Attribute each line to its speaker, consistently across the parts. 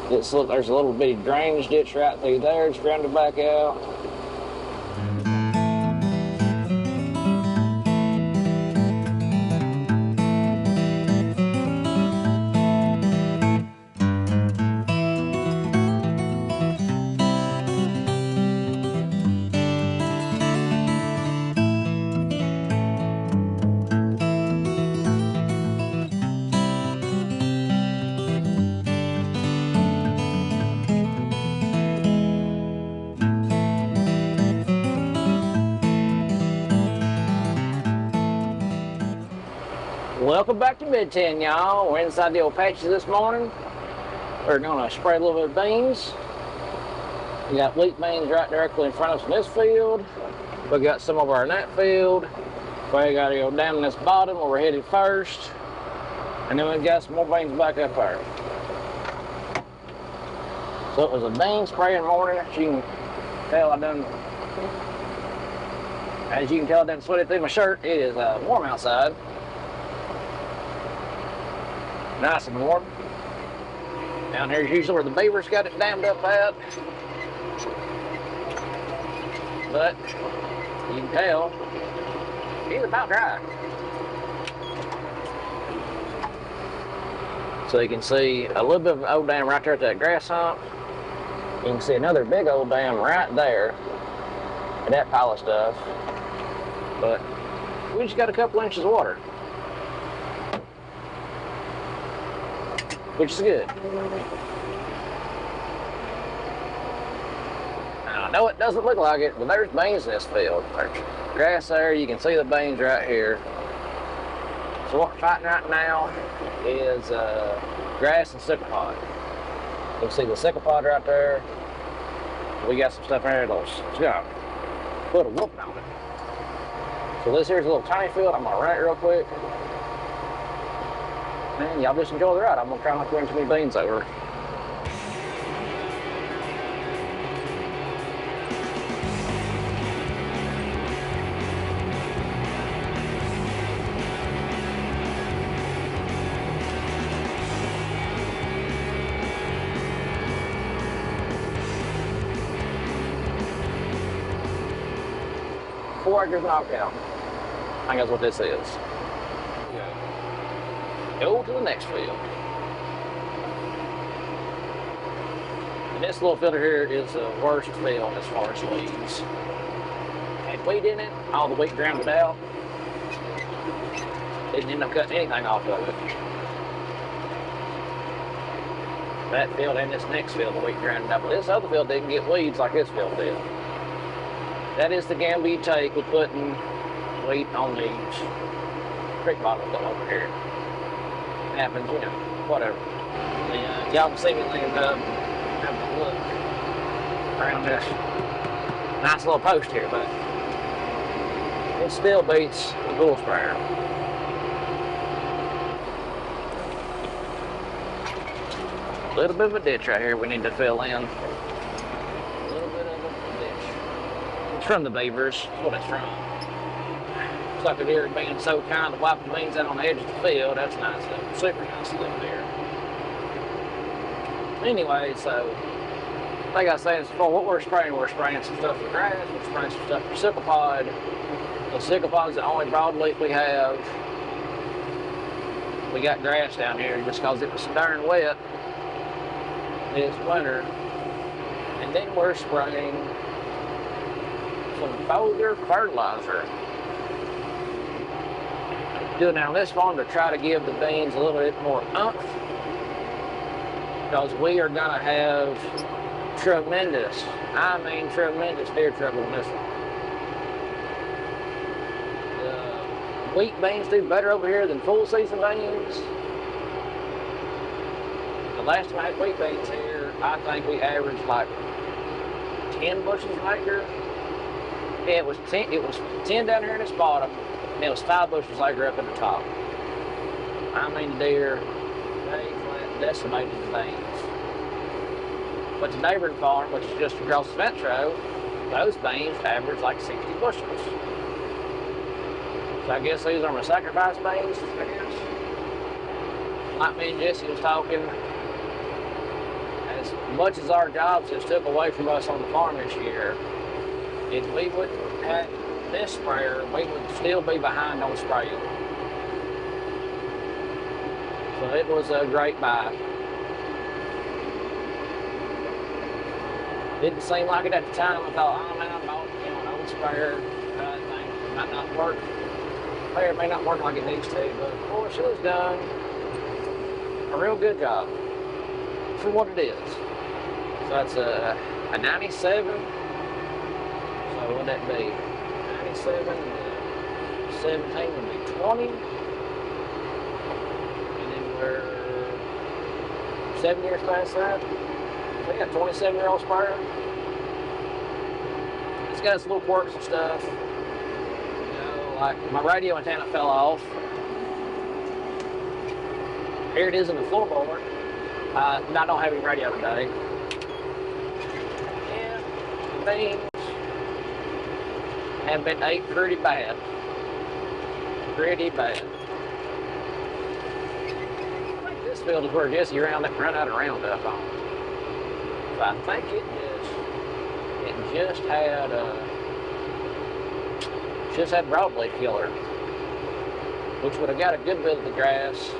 Speaker 1: There's a little bitty drainage ditch right through there. It's rounded back out. Welcome back to Mid-10, y'all. We're inside the Apache this morning. We're going to spray a little bit of beans. We got wheat beans right directly in front of us in this field. We got some over in that field. We got to go down in this bottom where we're headed first. And then we got some more beans back up there. So it was a bean spraying morning. As you can tell, I done sweated through my shirt. It is warm outside. Nice and warm. Down here is usually where the beavers got it dammed up at. But you can tell he's about dry. So you can see a little bit of an old dam right there at that grass hump. You can see another big old dam right there and that pile of stuff. But we just got a couple inches of water, which is good. Now, I know it doesn't look like it, but there's beans in this field. There's grass there. You can see the beans right here. So what we're fighting right now is grass and sickle pod. You can see the sickle pod right there. We got some stuff in there that'll put a whooping on it. So this here's a little tiny field. I'm gonna run it real quick. Man, y'all just enjoy the ride. I'm gonna try not to bring too many beans over. Four acres knockout. I think that's what this is. Go to the next field. And this little field here is the worst field as far as weeds. Had wheat in it, all the wheat ground it out. Didn't end up cutting anything off of it. That field and this next field, the wheat ground it out. But this other field didn't get weeds like this field did. That is the gamble you take with putting wheat on these creek bottoms over here. Happens, you know, whatever. Y'all can see me leaning up, having a look around this nice little post here, but it still beats the bull sprayer. A little bit of a ditch right here we need to fill in. A little bit of a ditch. It's from the beavers, that's what it's from. Looks like the deer are being so kind to wipe the beans out on the edge of the field. That's nice. That's super nice to live there. Anyway, so like I said before, what we're spraying some stuff for grass, we're spraying some stuff for sickle pod. The sickle pod's the only broadleaf we have. We got grass down here just because it was so darn wet this winter. And then we're spraying some foliar fertilizer. Doing it on this farm to try to give the beans a little bit more oomph, because we are going to have tremendous deer trouble in this one. The wheat beans do better over here than full season beans. The last time I had wheat beans here, I think we averaged like 10 bushels an acre. Yeah, it was 10 down here in this bottom. And it was 5 bushels acre up in the top. I mean, the deer, they flat decimated the beans. But the neighboring farm, which is just across the fence row, those beans average like 60 bushels. So I guess these are my sacrifice beans, I guess. Like me and Jesse was talking, as as much as our jobs just took away from us on the farm this year, if we wouldn't have this sprayer, we would still be behind on spraying. So it was a great buy. Didn't seem like it at the time. I thought, oh man, I bought an old sprayer. Thing might not work. Sprayer may not work like it needs to, but of course it was done a real good job for what it is. So that's a 97. So what would that be? 97 and 17 would be 20. And then we're 7 years past that. So yeah, 27-year-old sprayer. It's got its little quirks and stuff. You know, like my radio antenna fell off. Here it is in the floorboard. I don't have any radio today. Yeah, the beans have been ate pretty bad. Pretty bad. I think this field is where Jesse ran out of Roundup on. So I think it just had broadleaf killer, which would have got a good bit of the grass.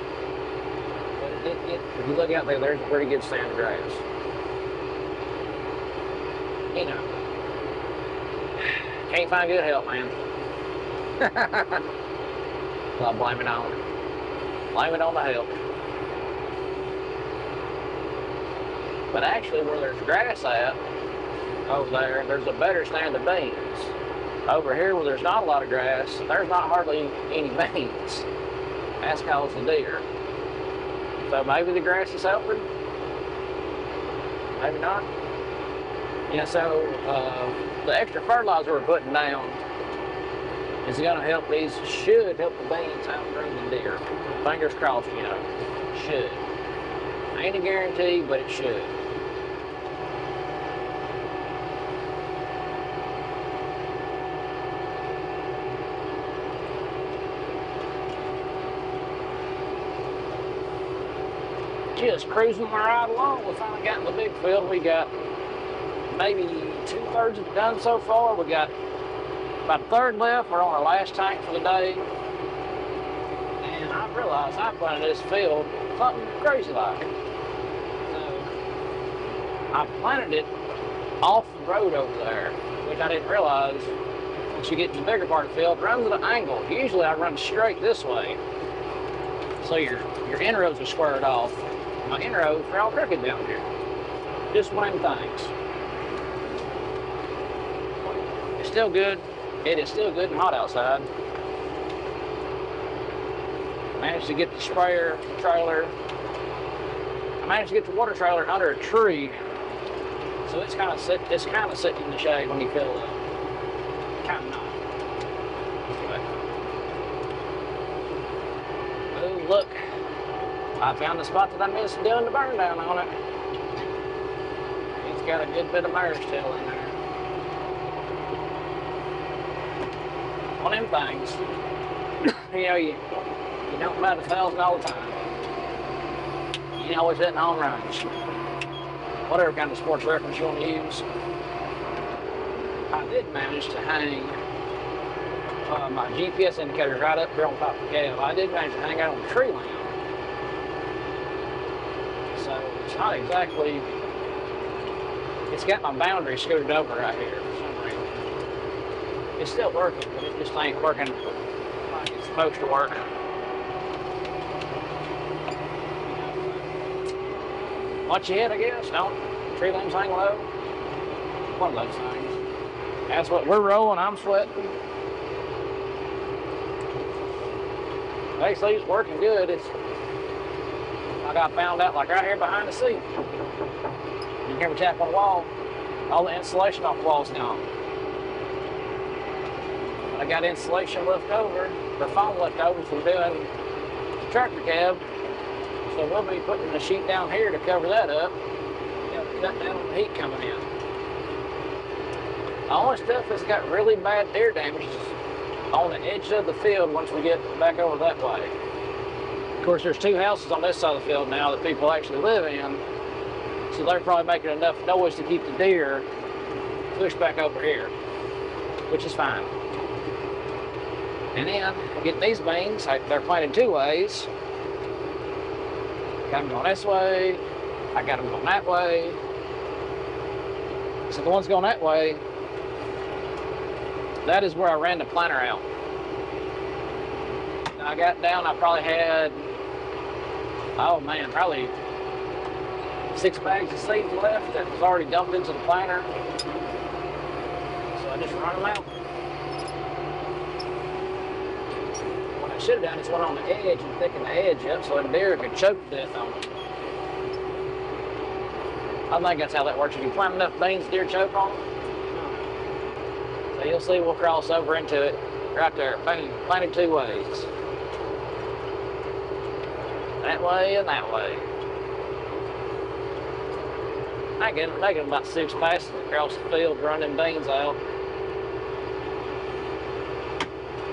Speaker 1: If you look out there, there's a pretty good stand of grass. You know, can't find good help, man. So I blame it on the help. But actually, where there's grass at, over there, there's a better stand of beans. Over here, where there's not a lot of grass, there's not hardly any beans. That's caused the deer. So maybe the grass is helping, maybe not. Yeah, so the extra fertilizer we're putting down is going to help should help the beans outgrow the deer. Fingers crossed, you know, should. Ain't a guarantee, but it should. Just cruising right along. We finally got in the big field. We got maybe 2/3 of it done so far. We got about a third left. We're on our last tank for the day. And I realized I planted this field something crazy like. So I planted it off the road over there, which I didn't realize. Once you get to the bigger part of the field, it runs at an angle. Usually I run straight this way, so your inroads are squared off. My inroads are all crooked down here. Just one of them things. It's still good. It is still good and hot outside. Managed to get the sprayer trailer. I managed to get the water trailer under a tree, so it's kind of sitting in the shade when you fill it up. Kind of not. Oh look! I found the spot that I missed doing the burn down on it. It's got a good bit of mare's tail in there. One of them things. You know, you don't bat 1,000 all the time. You ain't always hitting home runs. Whatever kind of sports reference you want to use. I did manage to hang my GPS indicator right up here on top of the cab. I did manage to hang out on the tree limb. So it's not exactly, it's got my boundary scooted over right here for some reason. It's still working, but it just ain't working like it's supposed to work. Watch your head, I guess. Don't tree limbs hang low. One of those things. That's what we're rolling. I'm sweating. Basically, it's working good. I got found out like right here behind the seat. You can hear me tap on the wall. All the insulation off the wall's gone. I got insulation left over, the foam left over from doing the tractor cab. So we'll be putting the sheet down here to cover that up. You know, to cut down on the heat coming in. The only stuff that's got really bad deer damage is on the edge of the field once we get back over that way. Of course, there's 2 houses on this side of the field now that people actually live in. So they're probably making enough noise to keep the deer pushed back over here, which is fine. And then getting these beans, they're planted two ways. Got them going this way, I got them going that way. So the ones going that way, that is where I ran the planter out. I got down, I probably had, oh man, probably 6 bags of seeds left that was already dumped into the planter. So I just run them out. What I should have done is went on the edge and thickened the edge up so the deer could choke to death on it. I think that's how that works. If you plant enough beans, deer choke on them. So you'll see we'll cross over into it right there. Planted two ways. That way and that way. I get about 6 passes across the field running beans out.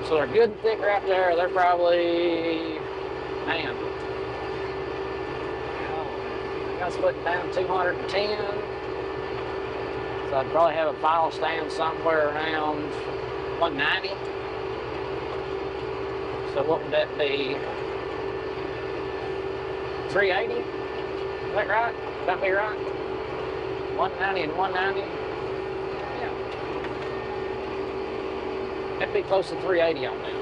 Speaker 1: So they're good and thick right there. They're probably, man, I got split down 210. So I'd probably have a final stand somewhere around 190. So what would that be? 380? Is that right? Would that be right? 190 and 190? Yeah. That'd be close to 380 on them.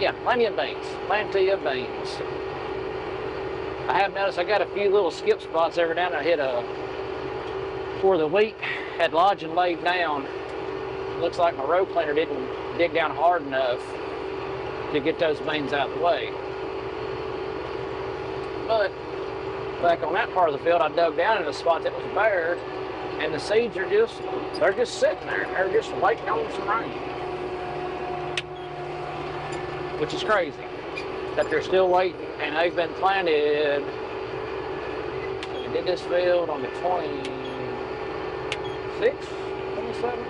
Speaker 1: Yeah, plenty of beans. Plenty of beans. I have noticed I got a few little skip spots every now and then. I hit where the wheat had lodged and laid down. Looks like my row planter didn't dig down hard enough to get those beans out of the way. But back on that part of the field, I dug down in a spot that was bare, and the seeds are they're just sitting there. They're just waiting on some rain. Which is crazy, that they're still waiting, and they've been planted. So we did this field on the 26th, 27th.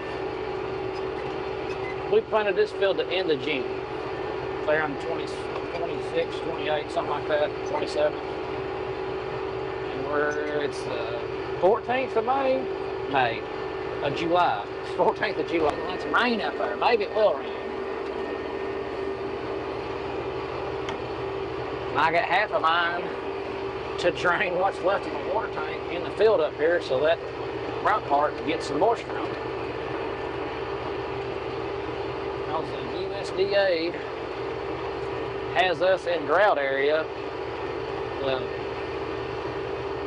Speaker 1: We planted this field at the end of June. There on 26, 28, something like that, 27. And it's the 14th of July. It's 14th of July. It's rain up there. Maybe it will rain. I got half of mine to drain what's left in the water tank in the field up here so that front part gets some moisture on it. Also, USDA has us in drought area. The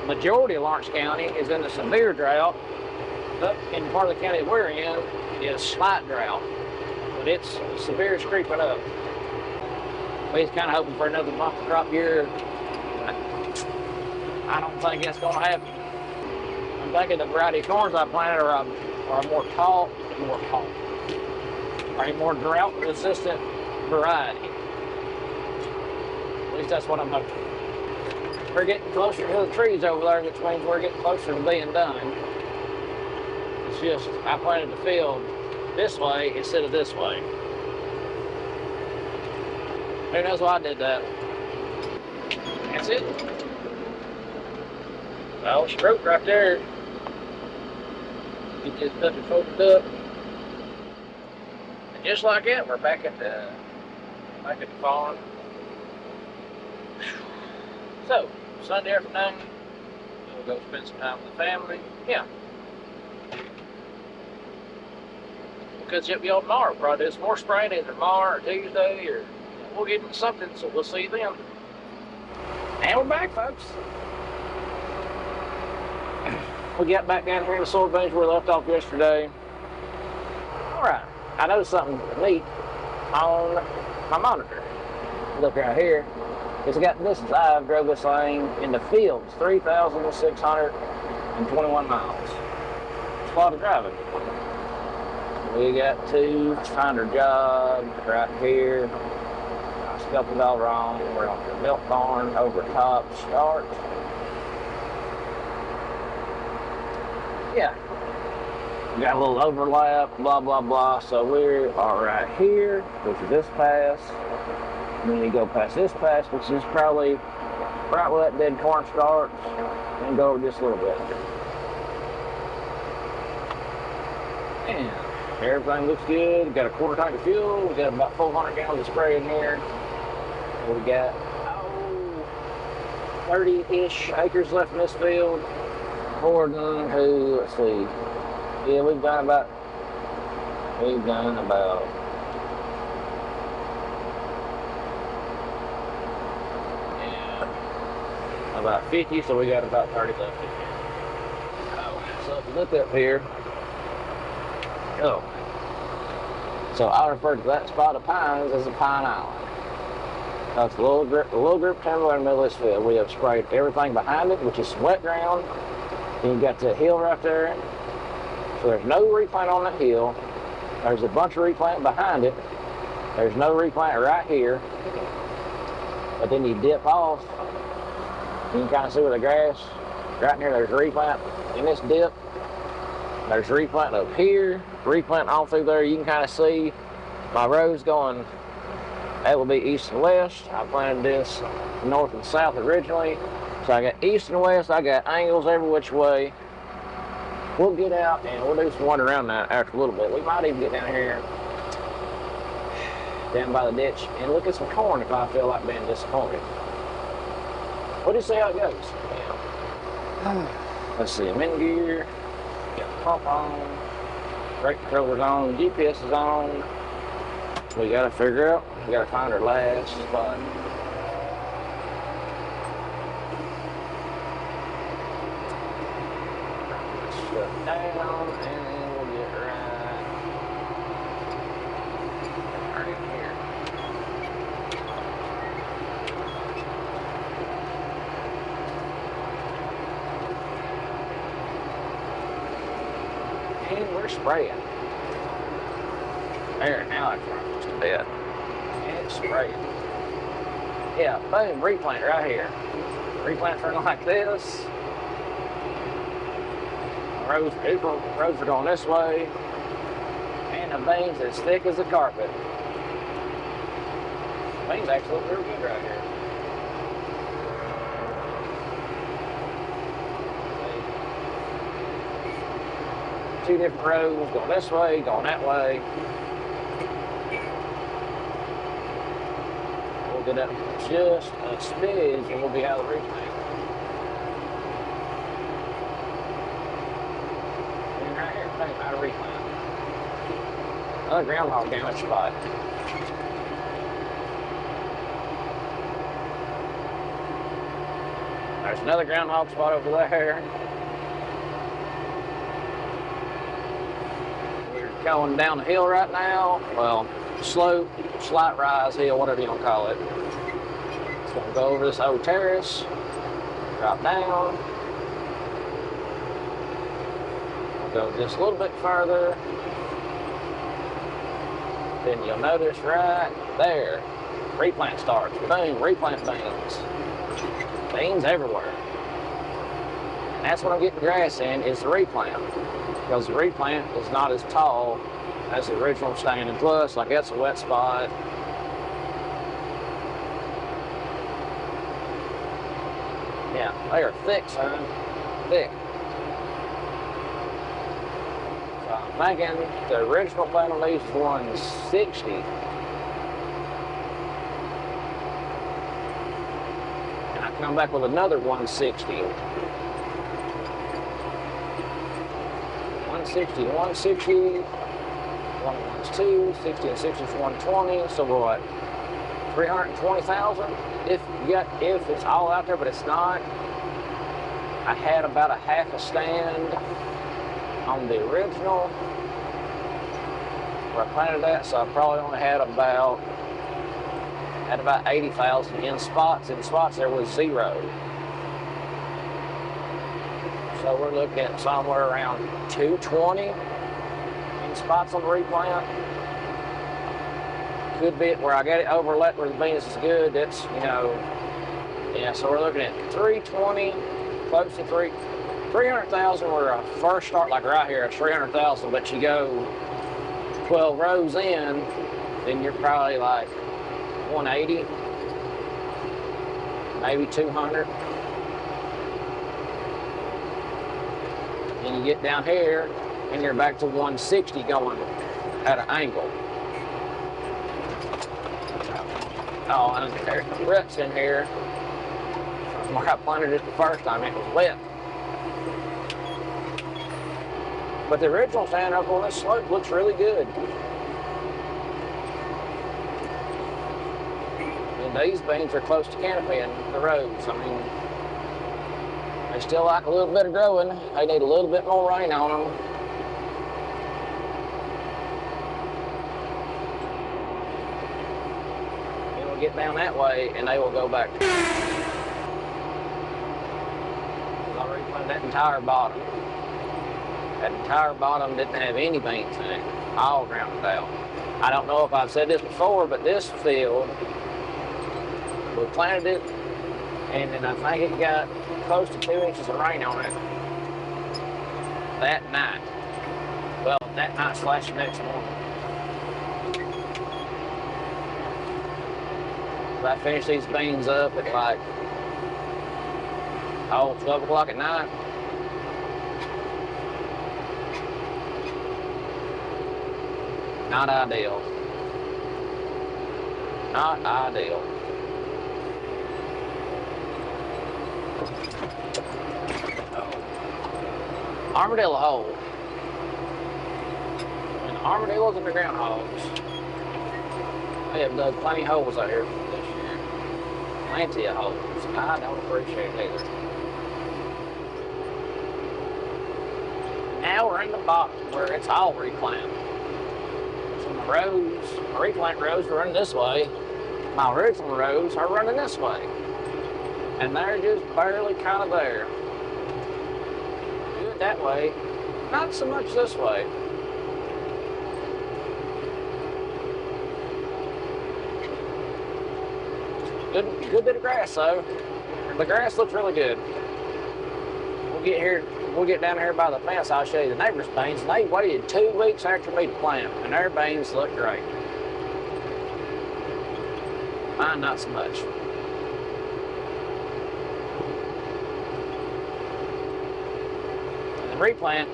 Speaker 1: majority of Lawrence County is in a severe drought. Up in the part of the county we're in is slight drought, but it's severe, is creeping up. We're kind of hoping for another bumper crop year. I don't think that's going to happen. I'm thinking the variety of corns I planted are a more more drought-resistant variety. At least that's what I'm hoping. We're getting closer to the trees over there, which means we're getting closer to being done. It's just, I planted the field this way instead of this way. Who knows why I did that? That's it. Well, stroke right there. Get this puppy folded up. And just like that, we're back at the farm. So, Sunday afternoon, we'll go spend some time with the family. Yeah. We'll catch up with y'all tomorrow. Probably do some more spraying either tomorrow or Tuesday, or we'll get into something, so we'll see you then. And we're back, folks. We got back down here in the soybeans where we left off yesterday. Alright, I noticed something neat on my monitor. Look right here. It's got this, I drove this thing in the fields, 3,621 miles. It's a lot of driving. We got 2 finder jobs right here. I spelled it all wrong. We're on the milk barn over top start. Yeah. We got a little overlap, blah, blah, blah. So we are right here, which is this pass. And then you go past this pass, which is probably right where that dead corn starts, and go over just a little bit. And everything looks good. Got a quarter tank of fuel. We got about 400 gallons of spray in here. We got 30-ish acres left in this field. More than who? Let's see. Yeah, we've done about about 50, so we got about 30 left in here. So if you look up here, so I refer to that spot of pines as a pine island. That's a little group of timber in the middle of this field. We have sprayed everything behind it, which is some wet ground. And you got the hill right there. So there's no replant on the hill. There's a bunch of replant behind it. There's no replant right here. But then you dip off. You can kind of see where the grass, right near there's replant in this dip. There's replant up here, replant all through there. You can kind of see my rows going, that will be east and west. I planted this north and south originally. So I got east and west, I got angles every which way. We'll get out and we'll do some water around that after a little bit. We might even get down here, down by the ditch, and look at some corn if I feel like being disappointed. We'll just see how it goes. Yeah. Let's see, I'm in gear, got the pump on, brake controller's on, GPS is on. We gotta figure out, we gotta find our last spot. Shut down, and then we'll get right in here. And we're spraying. There, now I can just a bit. And it's spraying. Yeah, boom, replant right here. Replant turning like this. Rows are going this way. And the beans as thick as a carpet. The beans actually look real good right here. Two different rows, going this way, going that way. We'll get up just a smidge and we'll be out of the replant. And right here, out of replant. Another groundhog damage spot. There's another groundhog spot over there. Going down the hill right now. Well, slope, slight rise hill, whatever you want to call it. It's going to go over this old terrace, drop down. We'll go just a little bit further. Then you'll notice right there, replant starts. Boom, replant beans. Beans everywhere. And that's what I'm getting grass in, is the replant. Because the replant is not as tall as the original standing. Plus, like that's a wet spot. Yeah, they are thick, son. Thick. So I'm thinking the original plan on these is 160. And I come back with another 160. 160, 160, 112, 60 and 60 is 120, so we're what, 320,000? If it's all out there, but it's not. I had about a half a stand on the original where I planted that, so I probably only had about 80,000 in spots. In spots there was 0. So we're looking at somewhere around 220 in spots on the replant. Could be where I got it overlet where the beans is good. That's, yeah, so we're looking at 320, close to 300,000 where I first start, like right here, it's 300,000, but you go 12 rows in, then you're probably like 180. maybe 200. And you get down here, and you're back to 160 going at an angle. Oh, and there's the ruts in here. Where I planted it the first time, it was wet. But the original stand up on this slope looks really good. And these beans are close to canopy in the rows. I mean, they still like a little bit of growing. They need a little bit more rain on them. Then we'll get down that way and they will go back. I replanted that entire bottom. That entire bottom didn't have any beans in it. All grounded out. I don't know if I've said this before, but this field, we planted it, and then I think it got close to 2 inches of rain on it that night. Well, that night slash the next morning. So I finished these beans up at like, 12 o'clock at night. Not ideal. Not ideal. Armadillo hole. And armadillos and the groundhogs. They have dug plenty of holes out here this year. Plenty of holes. I don't appreciate it either. Now we're in the bottom where it's all replant. So my rows, my replant rows are running this way. My original rows are running this way. And they're just barely kind of there. Do it that way, not so much this way. Good bit of grass though. The grass looks really good. We'll get down here by the fence, I'll show you the neighbor's beans. And they waited 2 weeks after me to plant them, and their beans look great. Mine not so much. And the replant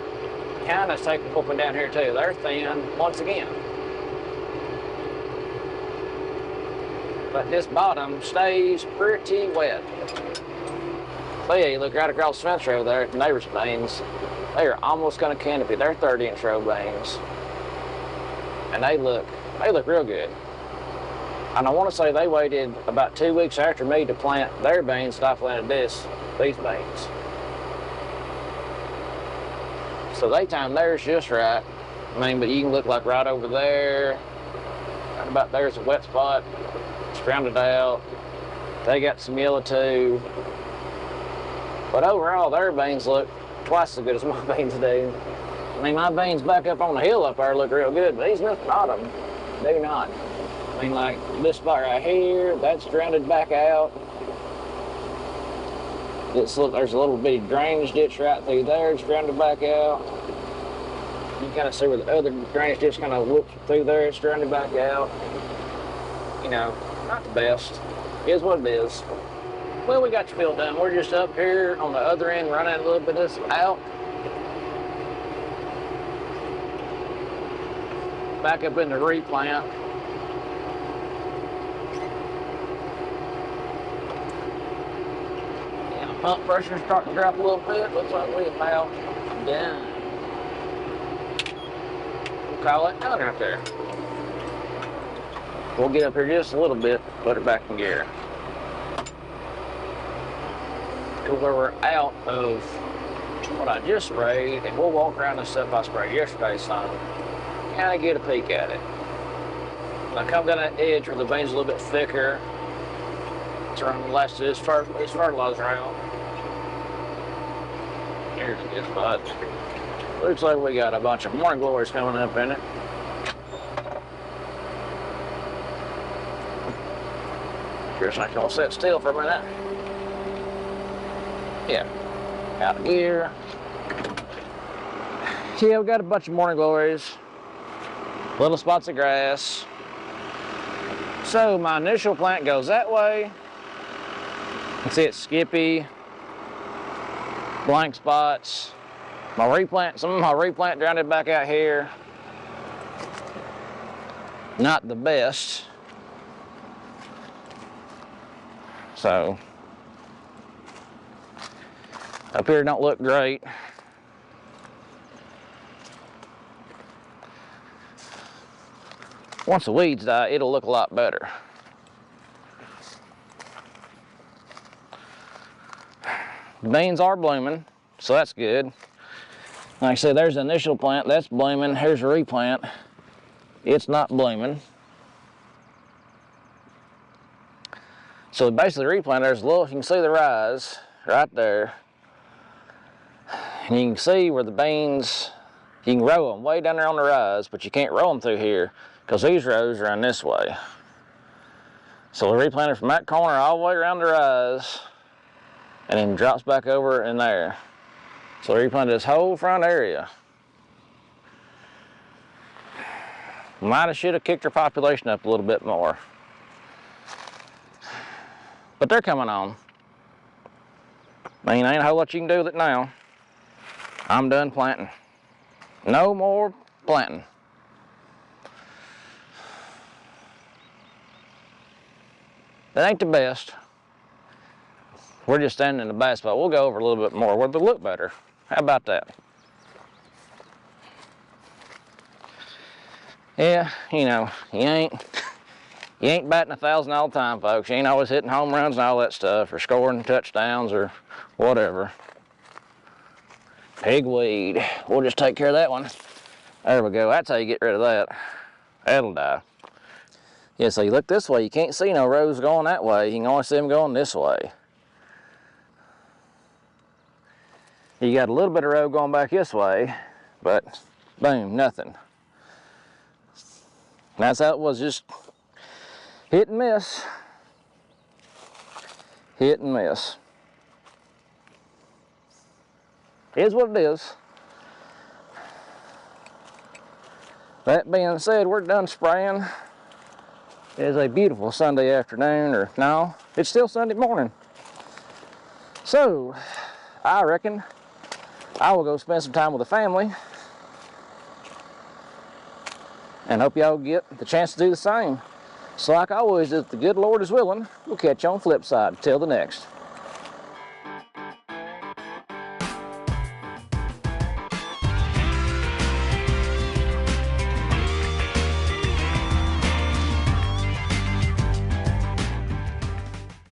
Speaker 1: kind of taking whooping down here too. They're thin once again. But this bottom stays pretty wet. So yeah, you look right across the fence over there at the neighbor's beans. They are almost going to canopy. They're 30-inch row beans. And they look real good. And I want to say they waited about 2 weeks after me to plant their beans that I planted these beans. So they timed theirs just right. I mean, but you can look like right over there. Right about there's a wet spot. It's rounded out. They got some yellow too. But overall, their beans look twice as good as my beans do. I mean, my beans back up on the hill up there look real good, but these at the bottom do not. I mean, like this spot right here, that's rounded back out. There's a little bitty drainage ditch right through there, it's rounded back out. You can kind of see where the other drainage ditch kind of loops through there, it's rounded back out. You know, not the best. It is what it is. Well, we got the field done. We're just up here on the other end, running a little bit of this out. Back up in the replant. Yeah, pump pressure's starting to drop a little bit. Looks like we're about done. We'll call it done right there. We'll get up here just a little bit, put it back in gear. Where we're out of what I just sprayed, and we'll walk around the stuff I sprayed yesterday some, kind of get a peek at it. When I come down that edge where the beans are a little bit thicker, it's around the last of this fertilizer out. Here's a good spot. Looks like we got a bunch of morning glories coming up in it. Just not gonna sit still for a minute. Yeah, out of gear. Yeah, we got a bunch of morning glories, little spots of grass. So my initial plant goes that way, You can see it's skippy, blank spots. My replant, some of my replant drowned back out here. Not the best. So, up here don't look great. Once the weeds die, it'll look a lot better. The beans are blooming, so that's good. Like I said, there's the initial plant, that's blooming. Here's a replant. It's not blooming. So basically the replant, there's a little, you can see the rise right there. And you can see where the beans, you can row them way down there on the rise, but you can't row them through here because these rows run this way. So we replanted from that corner all the way around the rise and then drops back over in there. So we replanted this whole front area. Might have should have kicked our population up a little bit more. But they're coming on. I mean, ain't a whole lot you can do with it now. I'm done planting. No more planting. That ain't the best. We're just standing in the bad spot. We'll go over a little bit more where they look better. How about that? Yeah, you know, you ain't batting 1,000 all the time, folks. You ain't always hitting home runs and all that stuff, or scoring touchdowns or whatever. Pigweed. We'll just take care of that one. There we go. That's how you get rid of that. That'll die. Yeah, so you look this way, you can't see no rows going that way. You can only see them going this way. You got a little bit of row going back this way, but boom, nothing. And that's how it was, just hit and miss. Hit and miss. It is what it is. That being said, we're done spraying. It is a beautiful Sunday afternoon, or no, it's still Sunday morning. So, I reckon I will go spend some time with the family and hope y'all get the chance to do the same. So like always, if the good Lord is willing, we'll catch you on the flip side. Till the next.